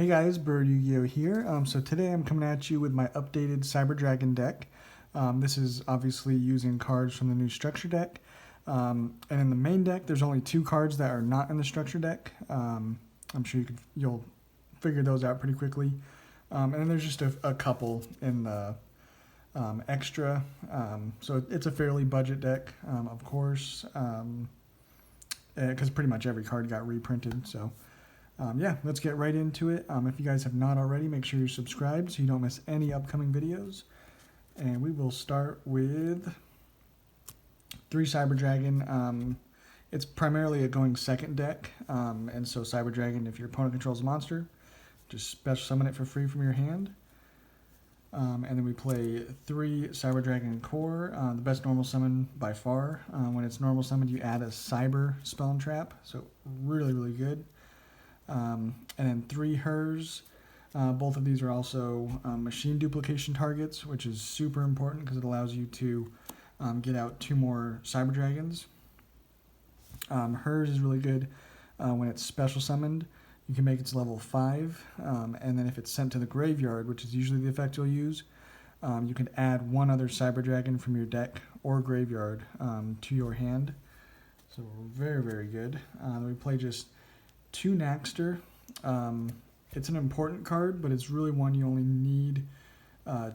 Hey guys, Bird Yugioh here. So today I'm coming at you with my updated Cyber Dragon deck. This is obviously using cards from the new structure deck. And in the main deck, there's only 2 cards that are not in the structure deck. I'm sure you'll figure those out pretty quickly. And then there's just a couple in the extra. So it's a fairly budget deck, of course, because pretty much every card got reprinted. So. Yeah, let's get right into it. If you guys have not already, make sure you're subscribed so you don't miss any upcoming videos. And we will start with 3 Cyber Dragon. It's primarily a going second deck, and so Cyber Dragon, if your opponent controls a monster, just special summon it for free from your hand. And then we play 3 Cyber Dragon Core, the best normal summon by far. When it's normal summoned, you add a Cyber spell and trap, so really, really good. And then 3 Hers. Both of these are also machine duplication targets, which is super important because it allows you to get out 2 more Cyber Dragons. Hers is really good when it's special summoned. You can make its level 5, and then if it's sent to the graveyard, which is usually the effect you'll use, you can add 1 other Cyber Dragon from your deck or graveyard to your hand. So very, very good. We play just 2 Naxter. It's an important card, but it's really one you only need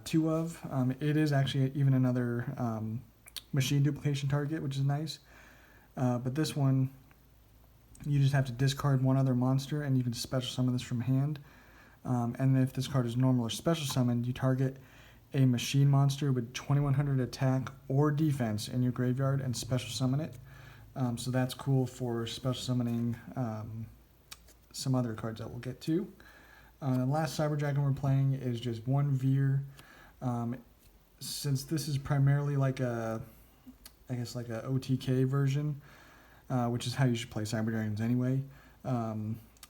2 of. It is actually even another machine duplication target, which is nice. But this one, you just have to discard 1 other monster, and you can special summon this from hand. And if this card is normal or special summoned, you target a machine monster with 2100 attack or defense in your graveyard and special summon it. So that's cool for special summoning some other cards that we'll get to. The last Cyber Dragon we're playing is just 1 Veer. Since this is primarily like a OTK version, which is how you should play Cyber Dragons anyway,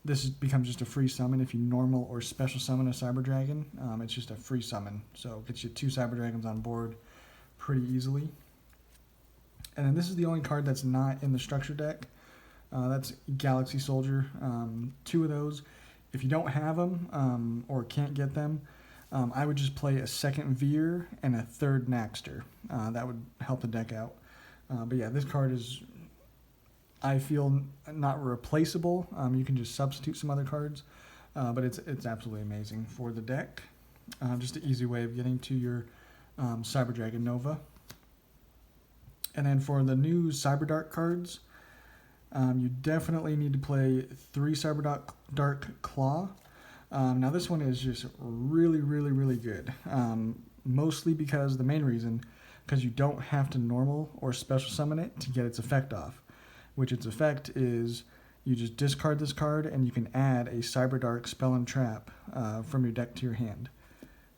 this becomes just a free summon if you normal or special summon a Cyber Dragon. It's just a free summon, so it gets you 2 Cyber Dragons on board pretty easily. And then this is the only card that's not in the structure deck. That's Galaxy Soldier. 2 of those. If you don't have them or can't get them, I would just play a 2nd Veer and a 3rd Naxter. That would help the deck out. But yeah, this card is, I feel, not replaceable. You can just substitute some other cards, but it's absolutely amazing for the deck. Just an easy way of getting to your Cyber Dragon Nova. And then for the new Cyber Dark cards, you definitely need to play 3 Cyber Dark Claw. Now this one is just really, really, really good. Mostly because, the main reason, because you don't have to normal or special summon it to get its effect off. Which its effect is, you just discard this card and you can add a Cyber Dark spell and trap from your deck to your hand.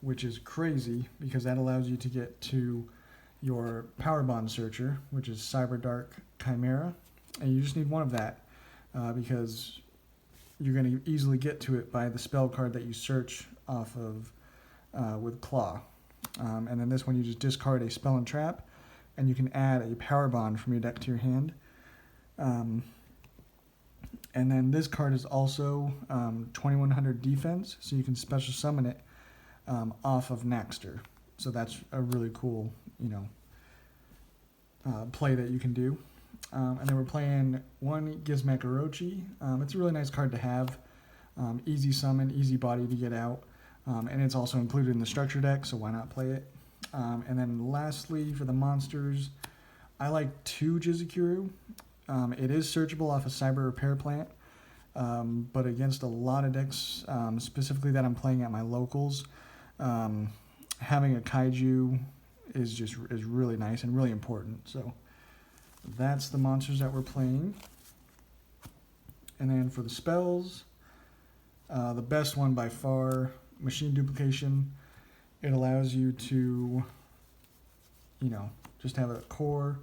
Which is crazy because that allows you to get to your Power Bond Searcher, which is Cyber Dark Chimera. And you just need 1 of that because you're going to easily get to it by the spell card that you search off of with Claw. And then this one, you just discard a spell and trap, and you can add a Power Bond from your deck to your hand. And then this card is also 2100 defense, so you can special summon it off of Naxter. So that's a really cool, play that you can do. And then we're playing 1 Gizmek Orochi. It's a really nice card to have. Easy summon, easy body to get out. And it's also included in the structure deck, so why not play it? And then lastly, for the monsters, I like 2 Jizukuru. It is searchable off a Cyber Repair Plant, but against a lot of decks, specifically that I'm playing at my locals, having a Kaiju is really nice and really important. So that's the monsters that we're playing. And then for the spells, the best one by far, Machine Duplication. It allows you to, just have a core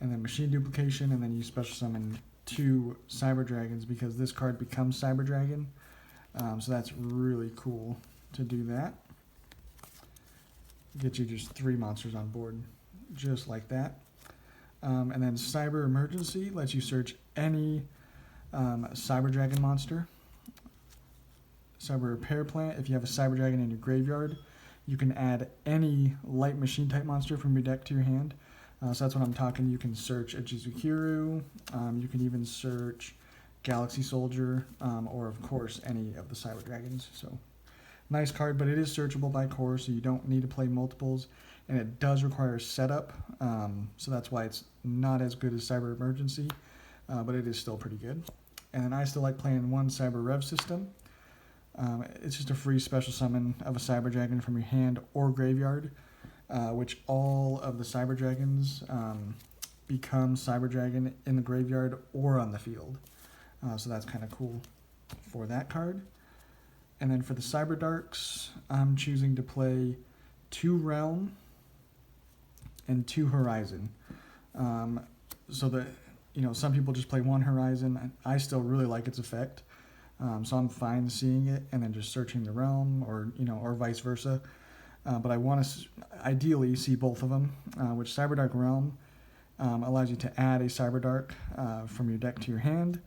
and then Machine Duplication, and then you special summon 2 Cyber Dragons because this card becomes Cyber Dragon. So that's really cool to do that. Get you just 3 monsters on board, just like that. And then Cyber Emergency lets you search any Cyber Dragon monster. Cyber Repair Plant. If you have a Cyber Dragon in your graveyard, you can add any light machine type monster from your deck to your hand. So that's what I'm talking. You can search a Jizukiru. You can even search Galaxy Soldier, or of course any of the Cyber Dragons. So nice card, but it is searchable by core, so you don't need to play multiples, and it does require setup. So that's why it's not as good as Cyber Emergency, but it is still pretty good. And then I still like playing one Cyber Rev System. It's just a free special summon of a Cyber Dragon from your hand or graveyard, which all of the Cyber Dragons become Cyber Dragon in the graveyard or on the field. So that's kind of cool for that card. And then for the Cyber Darks, I'm choosing to play 2 Realm and 2 Horizon. So that, some people just play 1 Horizon. I still really like its effect. So I'm fine seeing it and then just searching the Realm, or vice versa. But I want to ideally see both of them, which Cyber Dark Realm allows you to add a Cyber Dark from your deck to your hand.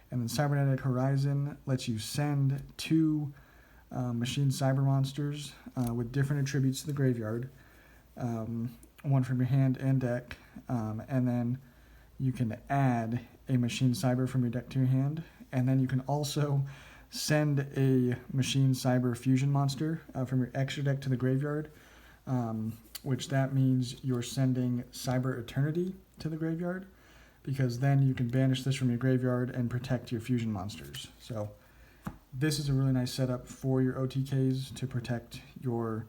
And then Cybernetic Horizon lets you send 2 machine cyber monsters with different attributes to the graveyard, one from your hand and deck, and then you can add a machine cyber from your deck to your hand, and then you can also send a machine cyber fusion monster from your extra deck to the graveyard, which that means you're sending Cyber Eternity to the graveyard, because then you can banish this from your graveyard and protect your fusion monsters. So this is a really nice setup for your OTKs to protect your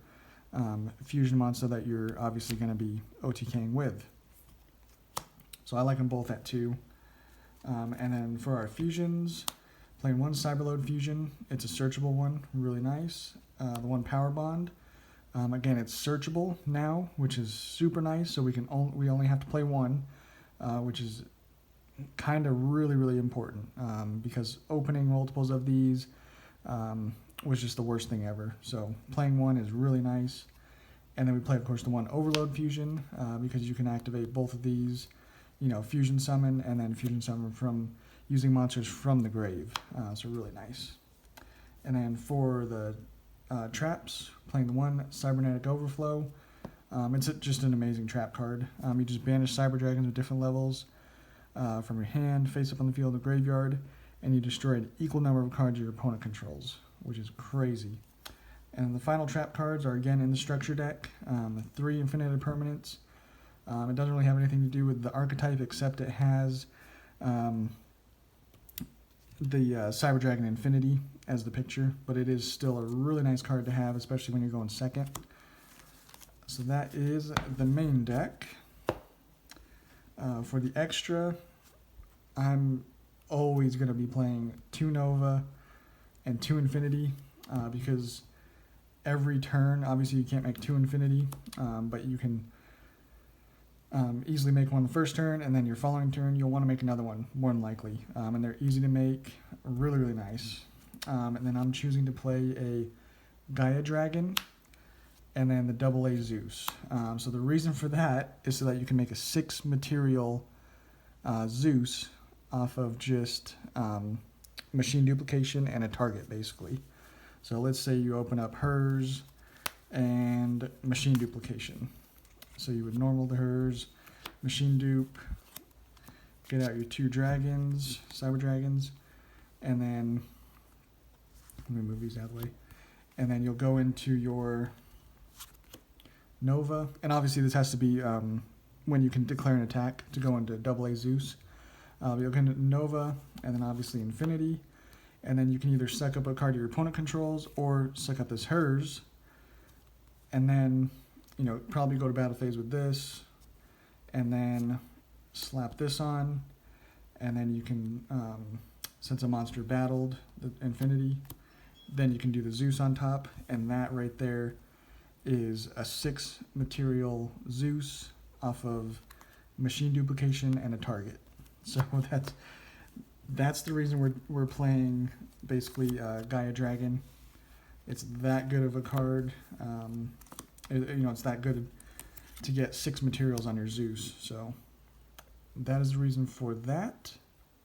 fusion monster that you're obviously going to be OTKing with. So I like them both at 2. And then for our fusions, playing 1 Cyberload Fusion. It's a searchable one, really nice. The 1 Power Bond. Again, it's searchable now, which is super nice. So we only have to play 1. Which is kind of really important, because opening multiples of these was just the worst thing ever. So playing 1 is really nice. And then we play, of course, the 1 Overload Fusion, because you can activate both of these, Fusion Summon and then Fusion Summon from using monsters from the grave. So really nice. And then for the traps, playing the 1 Cybernetic Overflow. It's just an amazing trap card. You just banish Cyber Dragons with different levels from your hand, face up on the field of the graveyard, and you destroy an equal number of cards your opponent controls, which is crazy. And the final trap cards are again in the structure deck. 3 Infinitive Permanents. It doesn't really have anything to do with the archetype, except it has the Cyber Dragon Infinity as the picture, but it is still a really nice card to have, especially when you're going second. So that is the main deck. For the extra, I'm always going to be playing 2 Nova and 2 Infinity, because every turn, obviously you can't make 2 Infinity, but you can easily make one the first turn, and then your following turn you'll want to make another one, more than likely. And they're easy to make, really nice. And then I'm choosing to play a Gaia Dragon, and then the AA Zeus. So the reason for that is so that you can make a 6 material Zeus off of just machine duplication and a target, basically. So let's say you open up hers and machine duplication. So you would normal to hers, machine dupe, get out your 2 dragons, cyber dragons, and then, let me move these out of the way, and then you'll go into your Nova, and obviously this has to be when you can declare an attack to go into AA Zeus. You'll go into Nova, and then obviously Infinity, and then you can either suck up a card your opponent controls or suck up this hers, and then probably go to battle phase with this, and then slap this on, and then you can, since a monster battled the Infinity, then you can do the Zeus on top, and that right there is a 6 material Zeus off of machine duplication and a target. So that's the reason we're playing basically Gaia Dragon. It's that good of a card. It's that good to get 6 materials on your Zeus. So that is the reason for that.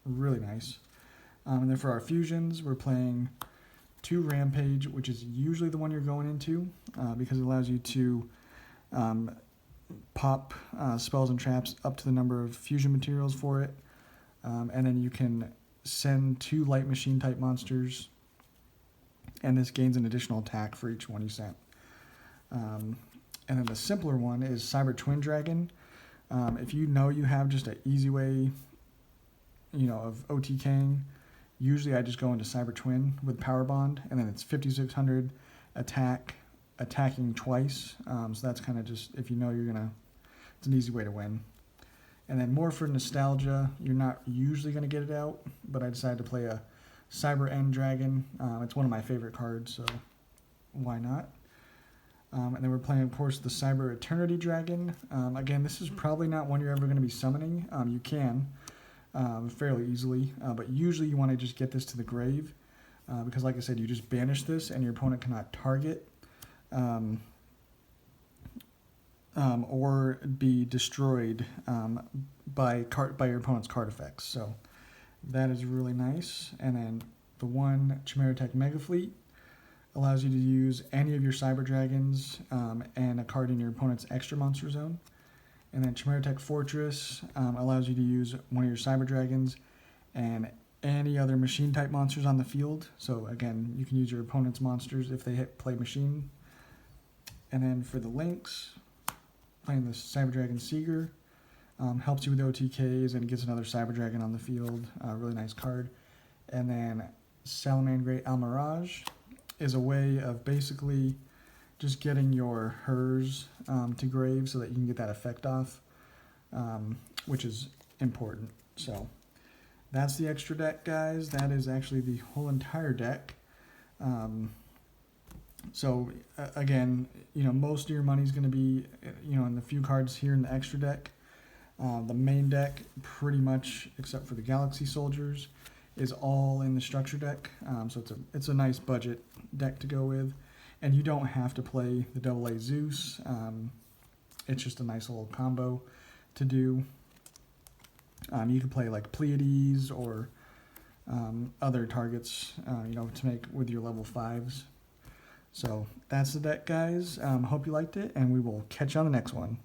Really nice. And then for our fusions, we're playing 2 Rampage, which is usually the one you're going into because it allows you to pop spells and traps up to the number of fusion materials for it. And then you can send 2 light machine type monsters, and this gains an additional attack for each one you sent. And then the simpler one is Cyber Twin Dragon. If you know you have just an easy way, of OTKing, usually I just go into Cyber Twin with Power Bond, and then it's 5,600 attacking twice. So that's kind of just, if you know it's an easy way to win. And then more for nostalgia, you're not usually going to get it out, but I decided to play a Cyber End Dragon. It's one of my favorite cards, so why not? And then we're playing, of course, the Cyber Eternity Dragon. Again, this is probably not one you're ever going to be summoning. You can fairly easily, but usually you want to just get this to the grave because, like I said, you just banish this and your opponent cannot target or be destroyed by your opponent's card effects. So that is really nice. And then the one Chimera Tech Mega Fleet allows you to use any of your Cyber Dragons and a card in your opponent's extra monster zone. And then Chimera Tech Fortress allows you to use one of your Cyber Dragons and any other machine type monsters on the field. So again, you can use your opponent's monsters if they play machine. And then for the links, playing the Cyber Dragon Seeger helps you with OTKs and gets another Cyber Dragon on the field. Really nice card. And then Salamangreat Almirage is a way of basically just getting your hers to grave so that you can get that effect off, which is important. So that's the extra deck, guys. That is actually the whole entire deck. So again, most of your money is going to be, in the few cards here in the extra deck. The main deck, pretty much, except for the Galaxy Soldiers, is all in the structure deck. So it's a nice budget deck to go with, and you don't have to play the AA Zeus. It's just a nice little combo to do. You can play like Pleiades or other targets, to make with your level 5s. So that's the deck, guys. Hope you liked it, and we will catch you on the next one.